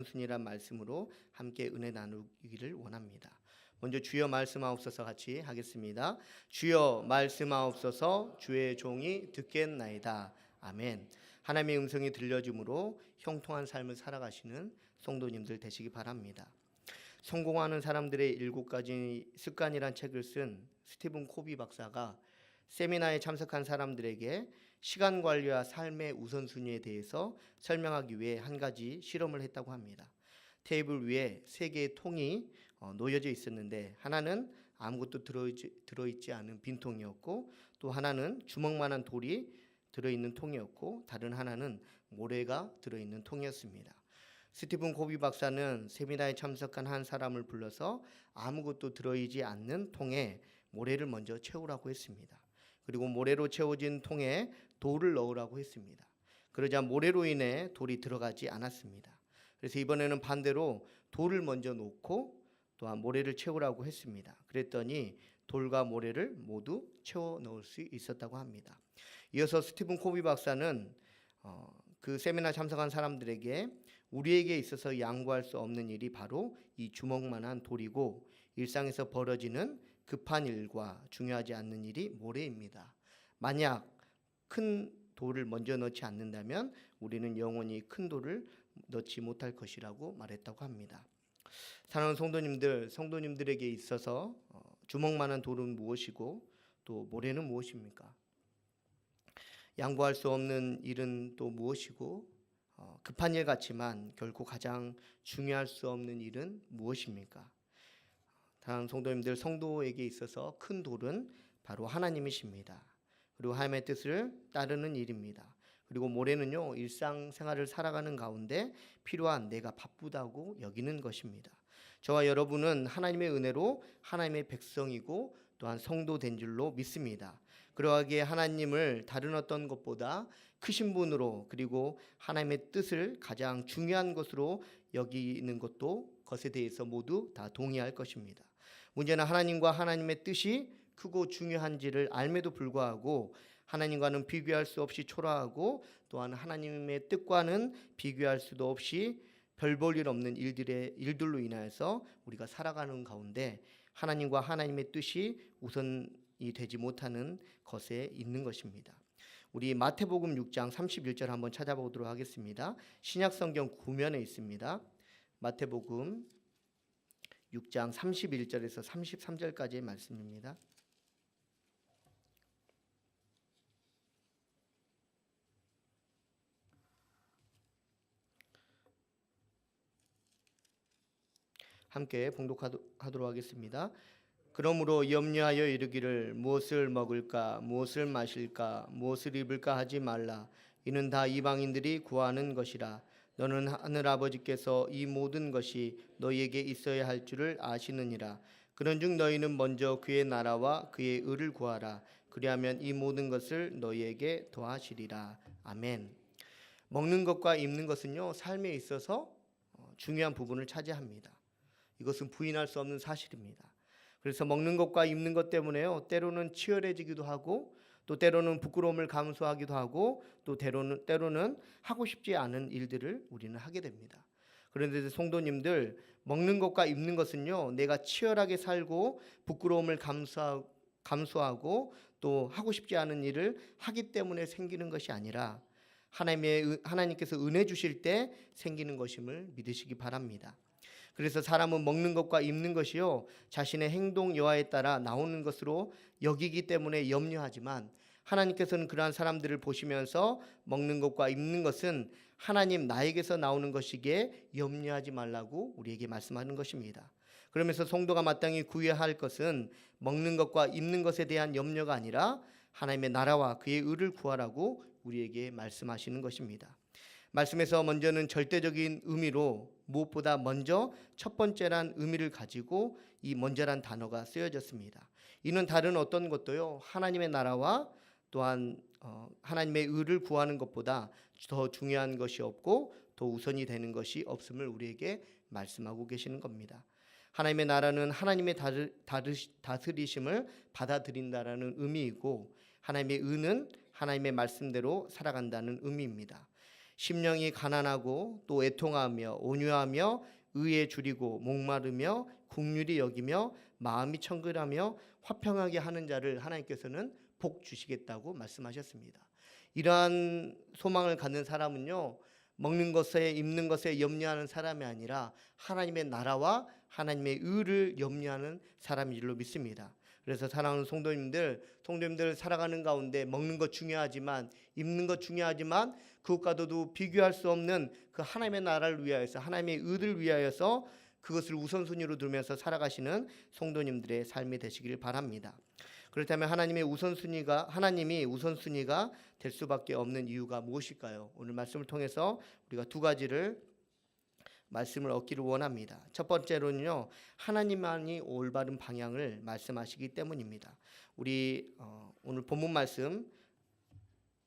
우선순위란 말씀으로 함께 은혜 나누기를 원합니다. 먼저 주여 말씀하옵소서 같이 하겠습니다. 주여 말씀하옵소서 주의 종이 듣겠나이다. 아멘. 하나님의 음성이 들려줌으로 형통한 삶을 살아가시는 성도님들 되시기 바랍니다. 성공하는 사람들의 7가지 습관이란 책을 쓴 스티븐 코비 박사가 세미나에 참석한 사람들에게 시간 관리와 삶의 우선순위에 대해서 설명하기 위해 한 가지 실험을 했다고 합니다. 테이블 위에 3개의 통이 놓여져 있었는데 하나는 아무것도 들어있지 않은 빈통이었고, 또 하나는 주먹만한 돌이 들어있는 통이었고, 다른 하나는 모래가 들어있는 통이었습니다. 스티븐 코비 박사는 세미나에 참석한 한 사람을 불러서 아무것도 들어있지 않는 통에 모래를 먼저 채우라고 했습니다. 그리고 모래로 채워진 통에 돌을 넣으라고 했습니다. 그러자 모래로 인해 돌이 들어가지 않았습니다. 그래서 이번에는 반대로 돌을 먼저 놓고 또한 모래를 채우라고 했습니다. 그랬더니 돌과 모래를 모두 채워 넣을 수 있었다고 합니다. 이어서 스티븐 코비 박사는 그 세미나 참석한 사람들에게 우리에게 있어서 양보할 수 없는 일이 바로 이 주먹만한 돌이고, 일상에서 벌어지는 급한 일과 중요하지 않는 일이 모래입니다. 만약 큰 돌을 먼저 넣지 않는다면 우리는 영원히 큰 돌을 넣지 못할 것이라고 말했다고 합니다. 사랑하는 성도님들에게 있어서 주먹만한 돌은 무엇이고 또 모래는 무엇입니까? 양보할 수 없는 일은 또 무엇이고 급한 일 같지만 결코 가장 중요할 수 없는 일은 무엇입니까? 다른 성도님들, 성도에게 있어서 큰 돌은 바로 하나님이십니다. 그리고 하나님의 뜻을 따르는 일입니다. 그리고 모래는요, 일상생활을 살아가는 가운데 필요한 내가 바쁘다고 여기는 것입니다. 저와 여러분은 하나님의 은혜로 하나님의 백성이고 또한 성도된 줄로 믿습니다. 그러하기에 하나님을 다른 어떤 것보다 크신 분으로, 그리고 하나님의 뜻을 가장 중요한 것으로 여기는 것에 대해서 모두 다 동의할 것입니다. 문제는 하나님과 하나님의 뜻이 크고 중요한지를 알매도 불구하고 하나님과는 비교할 수 없이 초라하고 또한 하나님의 뜻과는 비교할 수도 없이 별 볼 일 없는 일들로 인하여서 우리가 살아가는 가운데 하나님과 하나님의 뜻이 우선이 되지 못하는 것에 있는 것입니다. 우리 마태복음 6장 31절 한번 찾아보도록 하겠습니다. 신약성경 구면에 있습니다. 마태복음 6장 31절에서 33절까지의 말씀입니다. 함께 봉독하도록 하겠습니다. 그러므로 염려하여 이르기를 무엇을 먹을까, 무엇을 마실까, 무엇을 입을까 하지 말라. 이는 다 이방인들이 구하는 것이라. 너는 하늘아버지께서 이 모든 것이 너희에게 있어야 할 줄을 아시느니라. 그런즉 너희는 먼저 그의 나라와 그의 의를 구하라. 그리하면 이 모든 것을 너희에게 더하시리라. 아멘. 먹는 것과 입는 것은요, 삶에 있어서 중요한 부분을 차지합니다. 이것은 부인할 수 없는 사실입니다. 그래서 먹는 것과 입는 것 때문에요, 때로는 치열해지기도 하고 또 때로는 부끄러움을 감수하기도 하고 또 때로는 하고 싶지 않은 일들을 우리는 하게 됩니다. 그런데 성도님들, 먹는 것과 입는 것은요, 내가 치열하게 살고 부끄러움을 감수하고 또 하고 싶지 않은 일을 하기 때문에 생기는 것이 아니라 하나님께서 은혜 주실 때 생기는 것임을 믿으시기 바랍니다. 그래서 사람은 먹는 것과 입는 것이요, 자신의 행동 여하에 따라 나오는 것으로 여기기 때문에 염려하지만 하나님께서는 그러한 사람들을 보시면서 먹는 것과 입는 것은 하나님 나에게서 나오는 것이기에 염려하지 말라고 우리에게 말씀하는 것입니다. 그러면서 성도가 마땅히 구해야 할 것은 먹는 것과 입는 것에 대한 염려가 아니라 하나님의 나라와 그의 의를 구하라고 우리에게 말씀하시는 것입니다. 말씀에서 먼저는 절대적인 의미로 무엇보다 먼저 첫 번째란 의미를 가지고 이 먼저란 단어가 쓰여졌습니다. 이는 다른 어떤 것도요, 하나님의 나라와 또한 하나님의 의를 구하는 것보다 더 중요한 것이 없고 더 우선이 되는 것이 없음을 우리에게 말씀하고 계시는 겁니다. 하나님의 나라는 하나님의 다스리심을 받아들인다라는 의미이고, 하나님의 의는 하나님의 말씀대로 살아간다는 의미입니다. 심령이 가난하고 또 애통하며 온유하며 의에 줄이고 목마르며 긍휼히 여기며 마음이 청결하며 화평하게 하는 자를 하나님께서는 복 주시겠다고 말씀하셨습니다. 이러한 소망을 갖는 사람은요, 먹는 것에 입는 것에 염려하는 사람이 아니라 하나님의 나라와 하나님의 의를 염려하는 사람인 줄로 믿습니다. 그래서 사랑하는 성도님들 살아가는 가운데 먹는 것 중요하지만 입는 것 중요하지만 그것과도 비교할 수 없는 그 하나님의 나라를 위하여서 하나님의 의를 위하여서 그것을 우선순위로 두면서 살아가시는 성도님들의 삶이 되시길 바랍니다. 그렇다면 하나님이 우선순위가 될 수밖에 없는 이유가 무엇일까요? 오늘 말씀을 통해서 우리가 두 가지를 말씀을 얻기를 원합니다. 첫 번째로는요, 하나님만이 올바른 방향을 말씀하시기 때문입니다. 우리 오늘 본문 말씀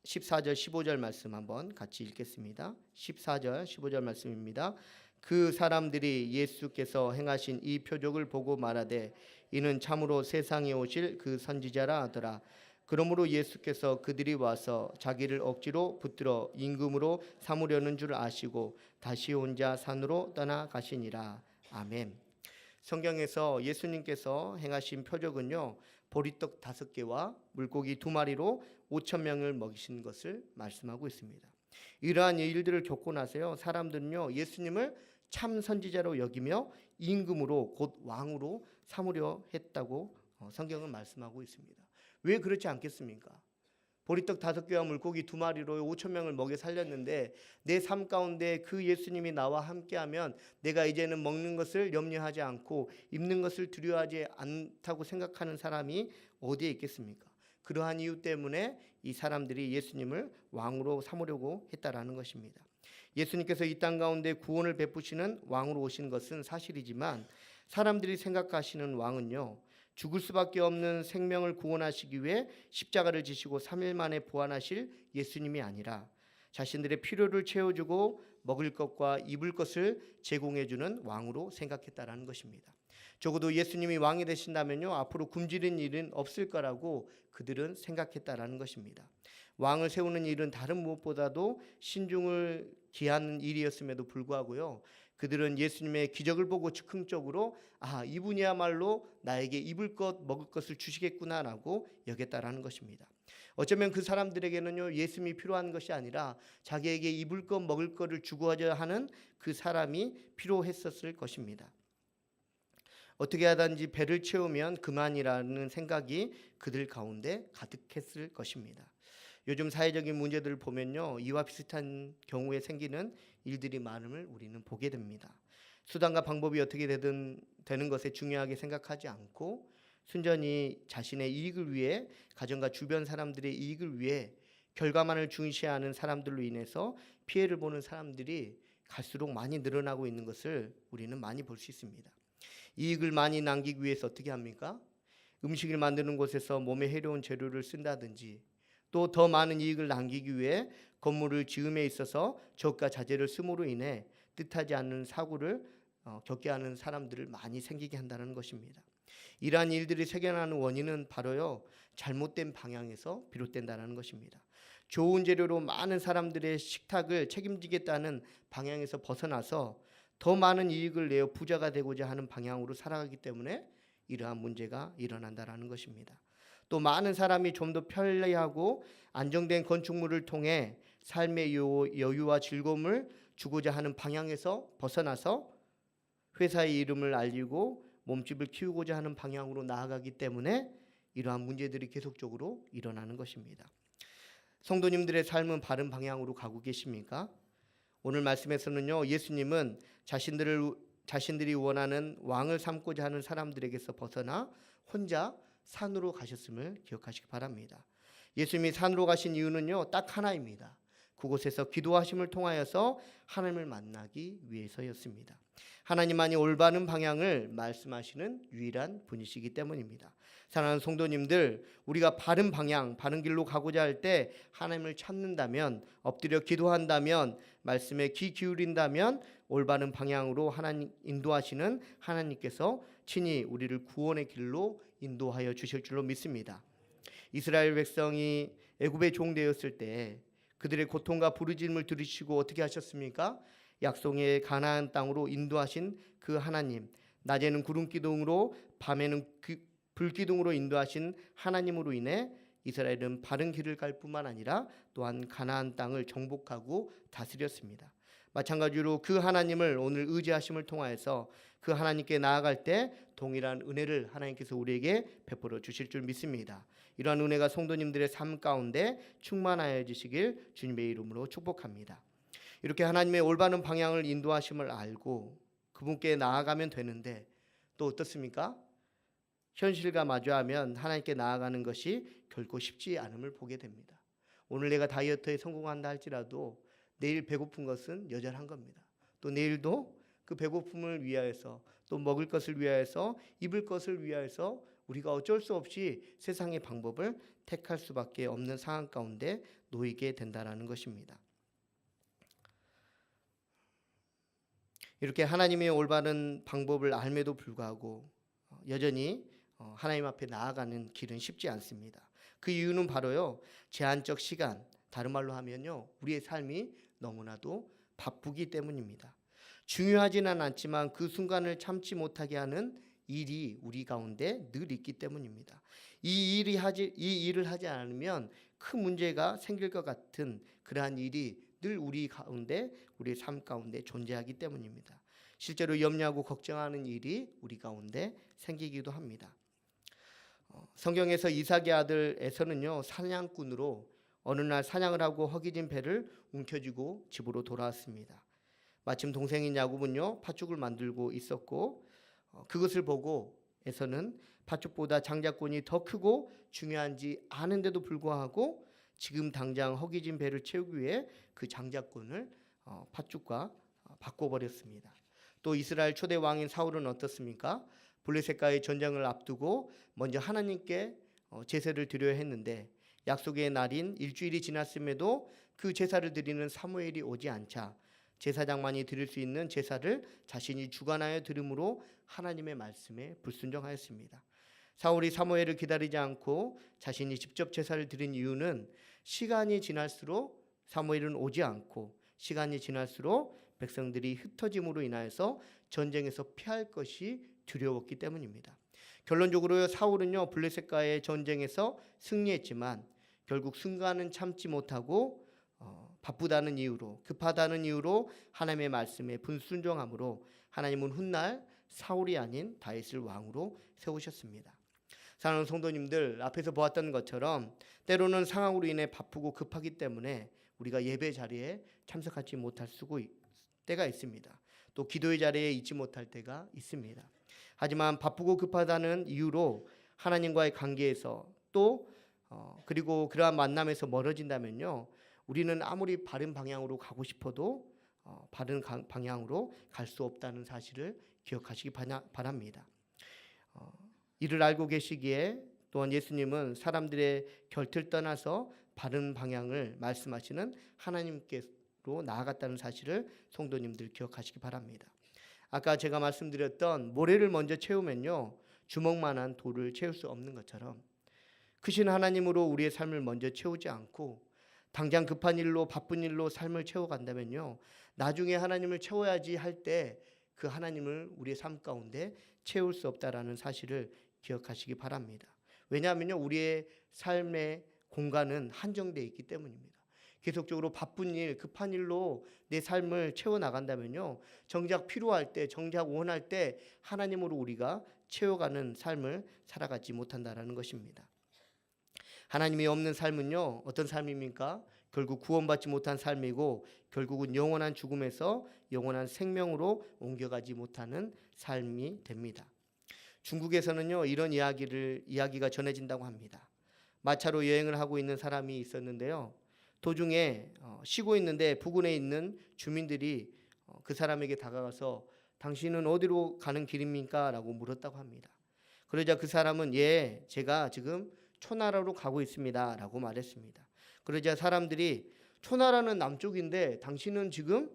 14절 15절 말씀 한번 같이 읽겠습니다. 14절 15절 말씀입니다. 그 사람들이 예수께서 행하신 이 표적을 보고 말하되 이는 참으로 세상에 오실 그 선지자라 하더라. 그러므로 예수께서 그들이 와서 자기를 억지로 붙들어 임금으로 삼으려는 줄 아시고 다시 혼자 산으로 떠나가시니라. 아멘. 성경에서 예수님께서 행하신 표적은요, 보리떡 5개와 물고기 2마리로 5,000명을 먹이신 것을 말씀하고 있습니다. 이러한 일들을 겪고 나서요, 사람들은요, 예수님을 참 선지자로 여기며 임금으로 곧 왕으로 삼으려 했다고 성경은 말씀하고 있습니다. 왜 그렇지 않겠습니까? 보리떡 5개와 물고기 2마리로 5,000명을 먹여 살렸는데 내 삶 가운데 그 예수님이 나와 함께하면 내가 이제는 먹는 것을 염려하지 않고 입는 것을 두려워하지 않다고 생각하는 사람이 어디에 있겠습니까? 그러한 이유 때문에 이 사람들이 예수님을 왕으로 삼으려고 했다라는 것입니다. 예수님께서 이 땅 가운데 구원을 베푸시는 왕으로 오신 것은 사실이지만 사람들이 생각하시는 왕은요, 죽을 수밖에 없는 생명을 구원하시기 위해 십자가를 지시고 3일 만에 부활하실 예수님이 아니라 자신들의 필요를 채워주고 먹을 것과 입을 것을 제공해주는 왕으로 생각했다라는 것입니다. 적어도 예수님이 왕이 되신다면요, 앞으로 굶주린 일은 없을 거라고 그들은 생각했다라는 것입니다. 왕을 세우는 일은 다른 무엇보다도 신중을 기하는 일이었음에도 불구하고요, 그들은 예수님의 기적을 보고 즉흥적으로 이분이야말로 나에게 입을 것 먹을 것을 주시겠구나라고 여겼다라는 것입니다. 어쩌면 그 사람들에게는요, 예수님이 필요한 것이 아니라 자기에게 입을 것 먹을 것을 주고자 하는 그 사람이 필요했었을 것입니다. 어떻게 하든지 배를 채우면 그만이라는 생각이 그들 가운데 가득했을 것입니다. 요즘 사회적인 문제들을 보면요, 이와 비슷한 경우에 생기는 일들이 많음을 우리는 보게 됩니다. 수단과 방법이 어떻게 되는 것에 중요하게 생각하지 않고 순전히 자신의 이익을 위해, 가정과 주변 사람들의 이익을 위해 결과만을 중시하는 사람들로 인해서 피해를 보는 사람들이 갈수록 많이 늘어나고 있는 것을 우리는 많이 볼 수 있습니다. 이익을 많이 남기기 위해서 어떻게 합니까? 음식을 만드는 곳에서 몸에 해로운 재료를 쓴다든지, 또 더 많은 이익을 남기기 위해 건물을 지음에 있어서 저가 자재를 씀으로 인해 뜻하지 않는 사고를 겪게 하는 사람들을 많이 생기게 한다는 것입니다. 이러한 일들이 생겨나는 원인은 바로요, 잘못된 방향에서 비롯된다는 것입니다. 좋은 재료로 많은 사람들의 식탁을 책임지겠다는 방향에서 벗어나서 더 많은 이익을 내어 부자가 되고자 하는 방향으로 살아가기 때문에 이러한 문제가 일어난다는 것입니다. 또 많은 사람이 좀 더 편리하고 안정된 건축물을 통해 삶의 여유와 즐거움을 주고자 하는 방향에서 벗어나서 회사의 이름을 알리고 몸집을 키우고자 하는 방향으로 나아가기 때문에 이러한 문제들이 계속적으로 일어나는 것입니다. 성도님들의 삶은 바른 방향으로 가고 계십니까? 오늘 말씀에서는요, 예수님은 자신들이 원하는 왕을 삼고자 하는 사람들에게서 벗어나 혼자 산으로 가셨음을 기억하시기 바랍니다. 예수님이 산으로 가신 이유는요, 딱 하나입니다. 그곳에서 기도하심을 통하여서 하나님을 만나기 위해서였습니다. 하나님만이 올바른 방향을 말씀하시는 유일한 분이시기 때문입니다. 사랑하는 성도님들, 우리가 바른 방향, 바른 길로 가고자 할 때 하나님을 찾는다면, 엎드려 기도한다면, 말씀에 귀 기울인다면 올바른 방향으로 하나님 인도하시는 하나님께서 친히 우리를 구원의 길로 인도하여 주실 줄로 믿습니다. 이스라엘 백성이 애굽의 종 되었을 때 그들의 고통과 부르짖음을 들으시고 어떻게 하셨습니까? 약속의 가나안 땅으로 인도하신 그 하나님, 낮에는 구름 기둥으로 밤에는 불 기둥으로 인도하신 하나님으로 인해 이스라엘은 바른 길을 갈 뿐만 아니라 또한 가나안 땅을 정복하고 다스렸습니다. 마찬가지로 그 하나님을 오늘 의지하심을 통하여서 그 하나님께 나아갈 때 동일한 은혜를 하나님께서 우리에게 베풀어 주실 줄 믿습니다. 이러한 은혜가 성도님들의 삶 가운데 충만하여지시길 주님의 이름으로 축복합니다. 이렇게 하나님의 올바른 방향을 인도하심을 알고 그분께 나아가면 되는데 또 어떻습니까? 현실과 마주하면 하나님께 나아가는 것이 결코 쉽지 않음을 보게 됩니다. 오늘 내가 다이어트에 성공한다 할지라도 내일 배고픈 것은 여전한 겁니다. 또 내일도 그 배고픔을 위하여서 또 먹을 것을 위하여서 입을 것을 위하여서 우리가 어쩔 수 없이 세상의 방법을 택할 수밖에 없는 상황 가운데 놓이게 된다는 것입니다. 이렇게 하나님의 올바른 방법을 알매도 불구하고 여전히 하나님 앞에 나아가는 길은 쉽지 않습니다. 그 이유는 바로요, 제한적 시간, 다른 말로 하면요, 우리의 삶이 너무나도 바쁘기 때문입니다. 중요하지는 않지만 그 순간을 참지 못하게 하는 일이 우리 가운데 늘 있기 때문입니다. 이 일을 하지 않으면 큰 문제가 생길 것 같은 그러한 일이 늘 우리 가운데, 우리의 삶 가운데 존재하기 때문입니다. 실제로 염려하고 걱정하는 일이 우리 가운데 생기기도 합니다. 성경에서 이삭의 아들 에서는요, 사냥꾼으로 어느 날 사냥을 하고 허기진 배를 움켜쥐고 집으로 돌아왔습니다. 마침 동생인 야곱은요, 팥죽을 만들고 있었고 그것을 보고 에서는 팥죽보다 장자권이 더 크고 중요한지 아는데도 불구하고 지금 당장 허기진 배를 채우기 위해 그 장자권을 팥죽과 바꿔버렸습니다. 또 이스라엘 초대 왕인 사울은 어떻습니까? 블레셋과의 전쟁을 앞두고 먼저 하나님께 제사를 드려야 했는데 약속의 날인 일주일이 지났음에도 그 제사를 드리는 사무엘이 오지 않자 제사장만이 드릴 수 있는 제사를 자신이 주관하여 드림으로 하나님의 말씀에 불순종하였습니다. 사울이 사무엘을 기다리지 않고 자신이 직접 제사를 드린 이유는 시간이 지날수록 사무엘은 오지 않고 시간이 지날수록 백성들이 흩어짐으로 인하여서 전쟁에서 피할 것이 두려웠기 때문입니다. 결론적으로 사울은요, 블레셋과의 전쟁에서 승리했지만 결국 순간은 참지 못하고 바쁘다는 이유로, 급하다는 이유로 하나님의 말씀에 불순종함으로 하나님은 훗날 사울이 아닌 다윗을 왕으로 세우셨습니다. 사랑하는 성도님들, 앞에서 보았던 것처럼 때로는 상황으로 인해 바쁘고 급하기 때문에 우리가 예배 자리에 참석하지 못할 때가 있습니다. 또 기도의 자리에 있지 못할 때가 있습니다. 하지만 바쁘고 급하다는 이유로 하나님과의 관계에서 또 그리고 그러한 만남에서 멀어진다면요, 우리는 아무리 바른 방향으로 가고 싶어도 바른 방향으로 갈 수 없다는 사실을 기억하시기 바랍니다. 이를 알고 계시기에 또한 예수님은 사람들의 곁을 떠나서 바른 방향을 말씀하시는 하나님께로 나아갔다는 사실을 성도님들 기억하시기 바랍니다. 아까 제가 말씀드렸던 모래를 먼저 채우면요, 주먹만한 돌을 채울 수 없는 것처럼 크신 하나님으로 우리의 삶을 먼저 채우지 않고 당장 급한 일로 바쁜 일로 삶을 채워간다면요, 나중에 하나님을 채워야지 할 때 그 하나님을 우리의 삶 가운데 채울 수 없다라는 사실을 기억하시기 바랍니다. 왜냐하면요, 우리의 삶의 공간은 한정되어 있기 때문입니다. 계속적으로 바쁜 일, 급한 일로 내 삶을 채워나간다면요, 정작 필요할 때, 정작 원할 때 하나님으로 우리가 채워가는 삶을 살아가지 못한다라는 것입니다. 하나님이 없는 삶은요, 어떤 삶입니까? 결국 구원받지 못한 삶이고 결국은 영원한 죽음에서 영원한 생명으로 옮겨가지 못하는 삶이 됩니다. 중국에서는요, 이런 이야기가 전해진다고 합니다. 마차로 여행을 하고 있는 사람이 있었는데요, 도중에 쉬고 있는데 부근에 있는 주민들이 그 사람에게 다가가서 당신은 어디로 가는 길입니까? 라고 물었다고 합니다. 그러자 그 사람은 예, 제가 지금 초나라로 가고 있습니다 라고 말했습니다. 그러자 사람들이 초나라는 남쪽인데 당신은 지금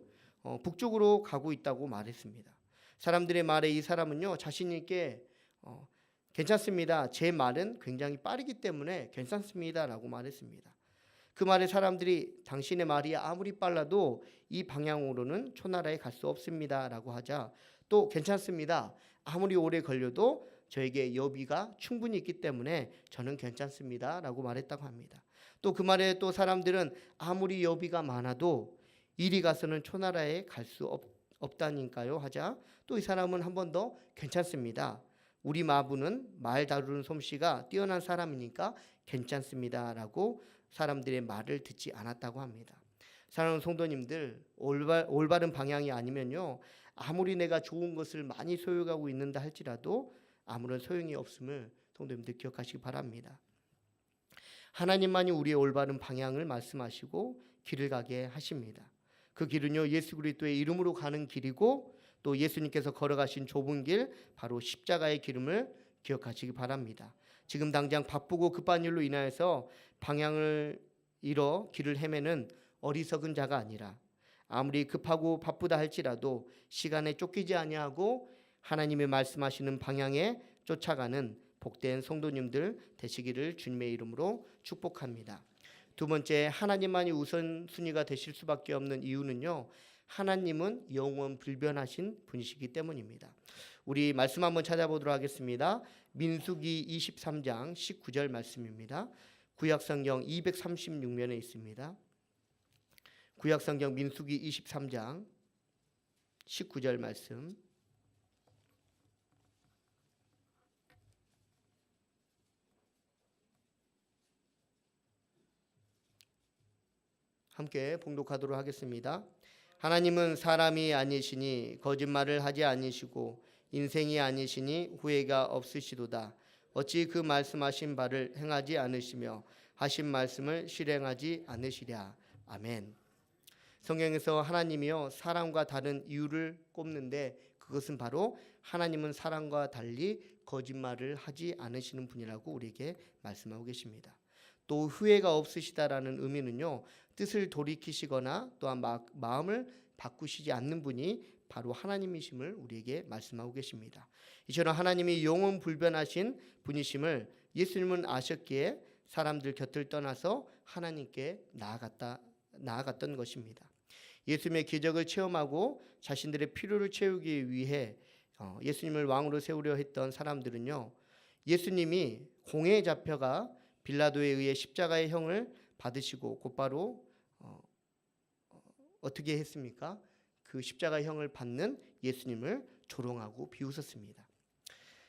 북쪽으로 가고 있다고 말했습니다. 사람들의 말에 이 사람은요, 자신 있게 괜찮습니다. 제 말은 굉장히 빠르기 때문에 괜찮습니다 라고 말했습니다. 그 말에 사람들이 당신의 말이 아무리 빨라도 이 방향으로는 초나라에 갈 수 없습니다 라고 하자, 또 괜찮습니다, 아무리 오래 걸려도 저에게 여비가 충분히 있기 때문에 저는 괜찮습니다 라고 말했다고 합니다. 또 그 말에 또 사람들은 아무리 여비가 많아도 이리 가서는 초나라에 갈 수 없다니까요 하자, 또 이 사람은 한 번 더 괜찮습니다, 우리 마부는 말 다루는 솜씨가 뛰어난 사람이니까 괜찮습니다 라고 사람들의 말을 듣지 않았다고 합니다. 사랑하는 성도님들, 올바른 방향이 아니면요, 아무리 내가 좋은 것을 많이 소유하고 있는다 할지라도 아무런 소용이 없음을 성도님들 기억하시기 바랍니다. 하나님만이 우리의 올바른 방향을 말씀하시고 길을 가게 하십니다. 그 길은요, 예수 그리스도의 이름으로 가는 길이고, 또 예수님께서 걸어가신 좁은 길, 바로 십자가의 기름을 기억하시기 바랍니다. 지금 당장 바쁘고 급한 일로 인하여서 방향을 잃어 길을 헤매는 어리석은 자가 아니라, 아무리 급하고 바쁘다 할지라도 시간에 쫓기지 아니하고 하나님의 말씀하시는 방향에 쫓아가는 복된 성도님들 되시기를 주님의 이름으로 축복합니다. 두 번째, 하나님만이 우선순위가 되실 수밖에 없는 이유는요, 하나님은 영원 불변하신 분이시기 때문입니다. 우리 말씀 한번 찾아보도록 하겠습니다. 민수기 23장 19절 말씀입니다. 구약성경 236면에 있습니다. 구약성경 민수기 23장 19절 말씀, 함께 봉독하도록 하겠습니다. 하나님은 사람이 아니시니 거짓말을 하지 아니시고 인생이 아니시니 후회가 없으시도다. 어찌 그 말씀하신 바를 행하지 않으시며 하신 말씀을 실행하지 않으시랴. 아멘. 성경에서 하나님이요, 사람과 다른 이유를 꼽는데, 그것은 바로 하나님은 사람과 달리 거짓말을 하지 않으시는 분이라고 우리에게 말씀하고 계십니다. 또 후회가 없으시다라는 의미는요, 뜻을 돌이키시거나 또한 마음을 바꾸시지 않는 분이 바로 하나님이심을 우리에게 말씀하고 계십니다. 이처럼 하나님이 영원 불변하신 분이심을 예수님은 아셨기에 사람들 곁을 떠나서 하나님께 나아갔던 것입니다. 예수님의 기적을 체험하고 자신들의 필요를 채우기 위해 예수님을 왕으로 세우려 했던 사람들은요, 예수님이 공회에 잡혀가 빌라도에 의해 십자가의 형을 받으시고 곧바로 어떻게 했습니까? 그 십자가의 형을 받는 예수님을 조롱하고 비웃었습니다.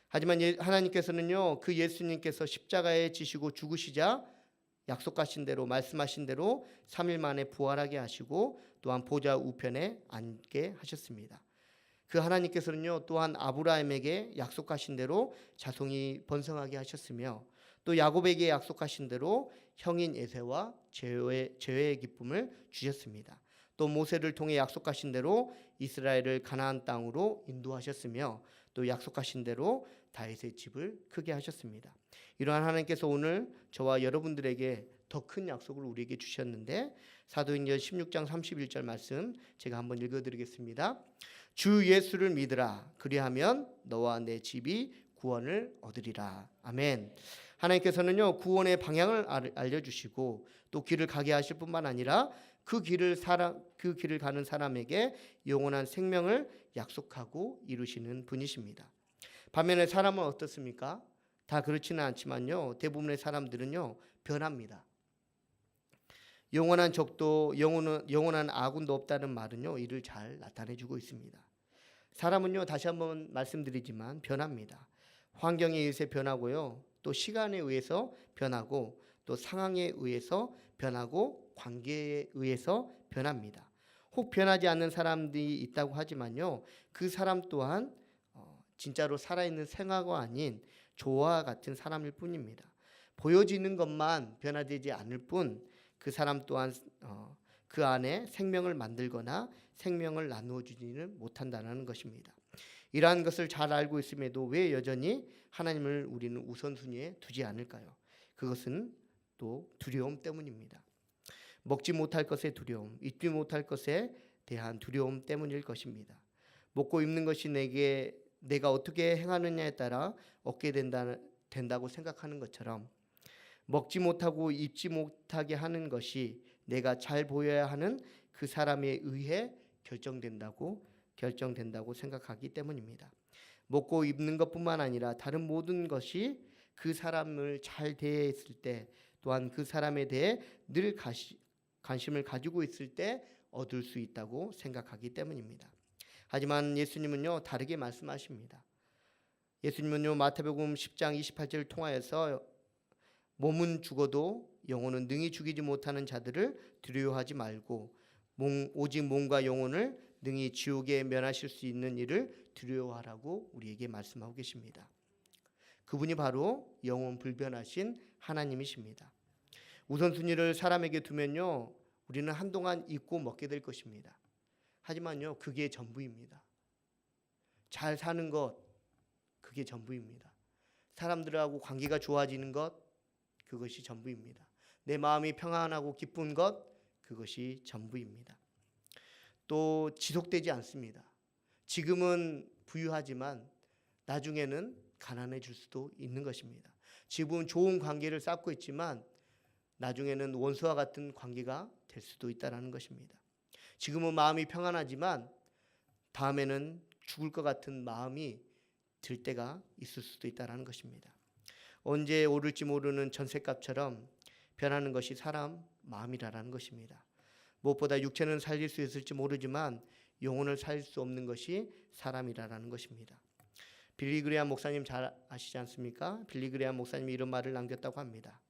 하지만 하나님께서는요, 그 예수님께서 십자가에 지시고 죽으시자 약속하신 대로, 말씀하신 대로 3일 만에 부활하게 하시고 또한 보좌 우편에 앉게 하셨습니다. 그 하나님께서는요, 또한 아브라함에게 약속하신 대로 자손이 번성하게 하셨으며, 또 야곱에게 약속하신 대로 형인 에세와 제회의 기쁨을 주셨습니다. 또 모세를 통해 약속하신 대로 이스라엘을 가나안 땅으로 인도하셨으며, 또 약속하신 대로 다윗의 집을 크게 하셨습니다. 이러한 하나님께서 오늘 저와 여러분들에게 더 큰 약속을 우리에게 주셨는데, 사도행전 16장 31절 말씀 제가 한번 읽어드리겠습니다. 주 예수를 믿으라, 그리하면 너와 내 집이 구원을 얻으리라. 아멘. 하나님께서는요, 구원의 방향을 알려주시고 또 길을 가게 하실 뿐만 아니라 그 길을 가는 사람에게 영원한 생명을 약속하고 이루시는 분이십니다. 반면에 사람은 어떻습니까? 다 그렇지는 않지만요, 대부분의 사람들은요, 변합니다. 영원한 적도 영원한 아군도 없다는 말은요, 이를 잘 나타내주고 있습니다. 사람은요, 다시 한번 말씀드리지만 변합니다. 환경에 의해서 변하고요, 또 시간에 의해서 변하고, 또 상황에 의해서 변하고, 관계에 의해서 변합니다. 혹 변하지 않는 사람들이 있다고 하지만요, 그 사람 또한 진짜로 살아있는 생화가 아닌 조와 같은 사람일 뿐입니다. 보여지는 것만 변화되지 않을 뿐, 그 사람 또한 그 안에 생명을 만들거나 생명을 나누어 주지는 못한다는 것입니다. 이러한 것을 잘 알고 있음에도 왜 여전히 하나님을 우리는 우선순위에 두지 않을까요? 그것은 또 두려움 때문입니다. 먹지 못할 것의 두려움, 입지 못할 것에 대한 두려움 때문일 것입니다. 먹고 입는 것이 내가 어떻게 행하느냐에 따라 얻게 된다고 생각하는 것처럼, 먹지 못하고 입지 못하게 하는 것이 내가 잘 보여야 하는 그 사람에 의해 결정된다고 생각하기 때문입니다. 먹고 입는 것뿐만 아니라 다른 모든 것이 그 사람을 잘 대했을 때, 또한 그 사람에 대해 늘 관심을 가지고 있을 때 얻을 수 있다고 생각하기 때문입니다. 하지만 예수님은요, 다르게 말씀하십니다. 예수님은요, 마태복음 10장 28절을 통하여서 몸은 죽어도 영혼은 능히 죽이지 못하는 자들을 두려워하지 말고 오직 몸과 영혼을 능히 지옥에 면하실 수 있는 이를 두려워하라고 우리에게 말씀하고 계십니다. 그분이 바로 영원 불변하신 하나님이십니다. 우선순위를 사람에게 두면요, 우리는 한동안 입고 먹게 될 것입니다. 하지만요, 그게 전부입니다. 잘 사는 것, 그게 전부입니다. 사람들하고 관계가 좋아지는 것, 그것이 전부입니다. 내 마음이 평안하고 기쁜 것, 그것이 전부입니다. 또 지속되지 않습니다. 지금은 부유하지만 나중에는 가난해질 수도 있는 것입니다. 지금은 좋은 관계를 쌓고 있지만 나중에는 원수와 같은 관계가 될 수도 있다는 것입니다. 지금은 마음이 평안하지만 다음에는 죽을 것 같은 마음이 들 때가 있을 수도 있다는 것입니다. 언제 오를지 모르는 전셋값처럼 변하는 것이 사람 마음이라는 것입니다. 무엇보다 육체는 살릴 수 있을지 모르지만 영혼을 살릴 수 없는 것이 사람이라는 것입니다. 빌리 그레이엄 목사님 잘 아시지 않습니까? 빌리 그레이엄 목사님이 이런 말을 남겼다고 합니다.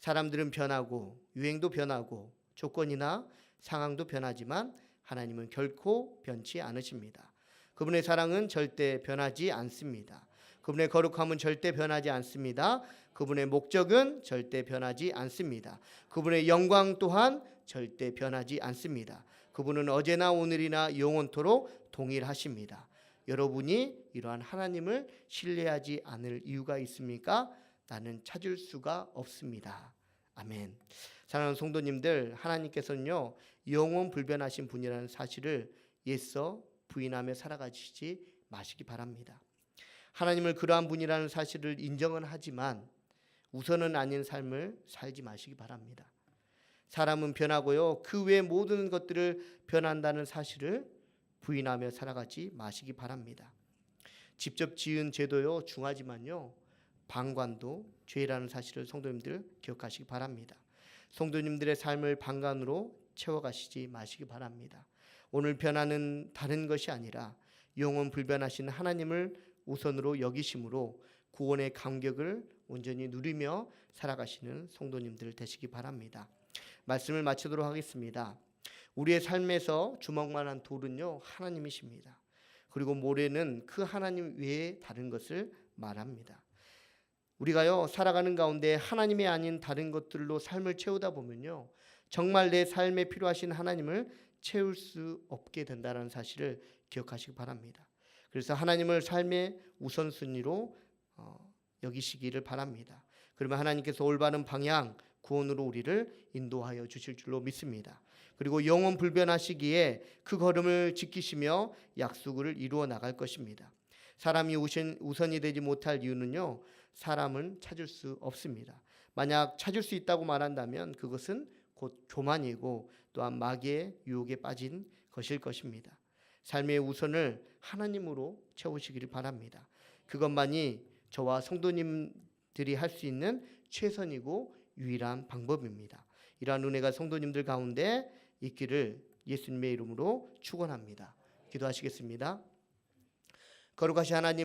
사람들은 변하고 유행도 변하고 조건이나 상황도 변하지만 하나님은 결코 변치 않으십니다. 그분의 사랑은 절대 변하지 않습니다. 그분의 거룩함은 절대 변하지 않습니다. 그분의 목적은 절대 변하지 않습니다. 그분의 영광 또한 절대 변하지 않습니다. 그분은 어제나 오늘이나 영원토록 동일하십니다. 여러분이 이러한 하나님을 신뢰하지 않을 이유가 있습니까? 나는 찾을 수가 없습니다. 아멘. 사랑하는 성도님들, 하나님께서는요, 영원 불변하신 분이라는 사실을 애써 부인하며 살아가시지 마시기 바랍니다. 하나님을 그러한 분이라는 사실을 인정은 하지만 우선은 아닌 삶을 살지 마시기 바랍니다. 사람은 변하고요, 그 외 모든 것들을 변한다는 사실을 부인하며 살아가지 마시기 바랍니다. 직접 지은 죄도요 중하지만요, 방관도 죄라는 사실을 성도님들 기억하시기 바랍니다. 성도님들의 삶을 방관으로 채워가시지 마시기 바랍니다. 오늘 변화는 다른 것이 아니라 영원 불변하신 하나님을 우선으로 여기심으로 구원의 감격을 온전히 누리며 살아가시는 성도님들 되시기 바랍니다. 말씀을 마치도록 하겠습니다. 우리의 삶에서 주먹만한 돌은요, 하나님이십니다. 그리고 모래는 그 하나님 외에 다른 것을 말합니다. 우리가요, 살아가는 가운데 하나님이 아닌 다른 것들로 삶을 채우다 보면요, 정말 내 삶에 필요하신 하나님을 채울 수 없게 된다는 사실을 기억하시기 바랍니다. 그래서 하나님을 삶의 우선순위로 여기시기를 바랍니다. 그러면 하나님께서 올바른 방향, 구원으로 우리를 인도하여 주실 줄로 믿습니다. 그리고 영원 불변하시기에 그 걸음을 지키시며 약속을 이루어 나갈 것입니다. 사람이 우선이 되지 못할 이유는요, 사람은 찾을 수 없습니다. 만약 찾을 수 있다고 말한다면 그것은 곧 교만이고 또한 마귀의 유혹에 빠진 것일 것입니다. 삶의 우선을 하나님으로 채우시기를 바랍니다. 그것만이 저와 성도님들이 할 수 있는 최선이고 유일한 방법입니다. 이러한 은혜가 성도님들 가운데 있기를 예수님의 이름으로 축원합니다. 기도하시겠습니다. 거룩하신 하나님,